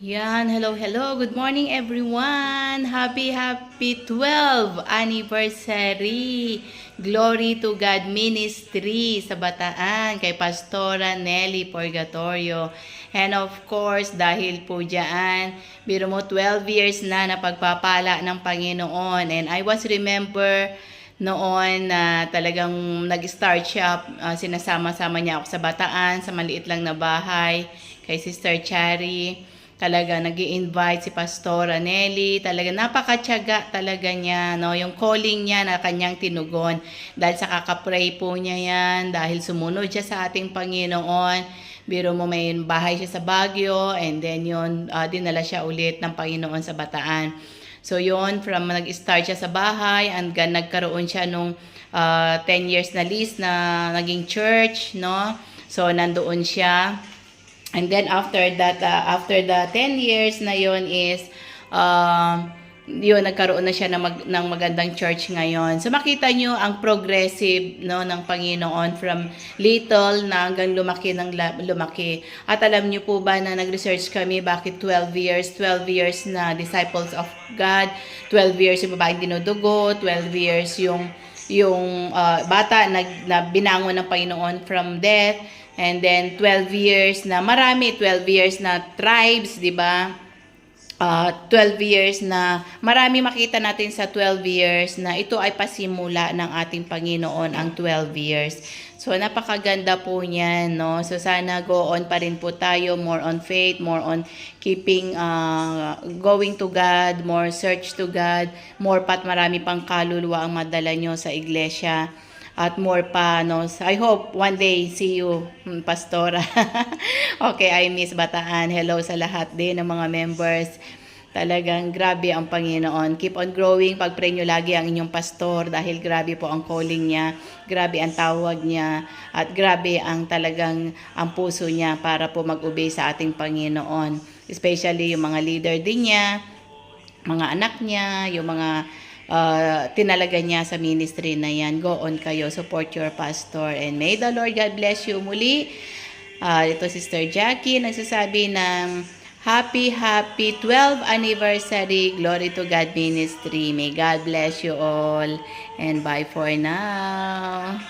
Yan, hello, hello. Good morning everyone. Happy 12th anniversary. Glory to God Ministry sa Bataan kay Pastora Nelly Purgatorio. And of course, dahil po diyan, biro mo 12 years na napagpapala ng Panginoon. And I was remember noon na talagang nag-start siya, sinasama-sama niya ako sa Bataan, sa maliit lang na bahay, kay Sister Chari. Talaga nag-i-invite si Pastora Nelly. Talaga napakatyaga talaga niya, no? Yung calling niya na kanyang tinugon. Dahil sa kakapray po niya yan, dahil sumunod siya sa ating Panginoon. Biro mo may bahay siya sa Baguio, and then yun, dinala siya ulit ng Panginoon sa Bataan. So yun, from nag-start siya sa bahay, hanggang nagkaroon siya nung 10 years na list na naging church, no? So nandoon siya. And then after that, after the 10 years na yon is, yun, nagkaroon na siya ng magandang church ngayon. So makita nyo ang progressive, no, ng Panginoon from little na hanggang lumaki ng lumaki. At alam nyo po ba na nag-research kami bakit 12 years na disciples of God, 12 years yung babaeng dinudugo, 12 years yung bata na binangon ng Panginoon from death. And then 12 years na marami, 12 years na tribes, 'di ba? 12 years na marami makita natin sa 12 years na ito ay pasimula ng ating Panginoon, ang 12 years. So napakaganda po niyan, no? So sana go on pa rin po tayo, more on faith, more on keeping going to God, more search to God, more pat marami pang kaluluwa ang madala nyo sa iglesia. At more pa, no? So, I hope one day see you, Pastora. Okay, I miss Bataan. Hello sa lahat din ng mga members. Talagang grabe ang Panginoon. Keep on growing. Pag-pray nyo lagi ang inyong pastor dahil grabe po ang calling niya. Grabe ang tawag niya. At grabe ang talagang ang puso niya para po mag-obey sa ating Panginoon. Especially yung mga leader din niya, mga anak niya, yung mga tinalaga niya sa ministry na yan. Go on kayo, support your pastor, and may the Lord God bless you muli. Ito Sister Jackie nagsasabi ng happy 12th anniversary, Glory to God Ministry. May God bless you all, and bye for now.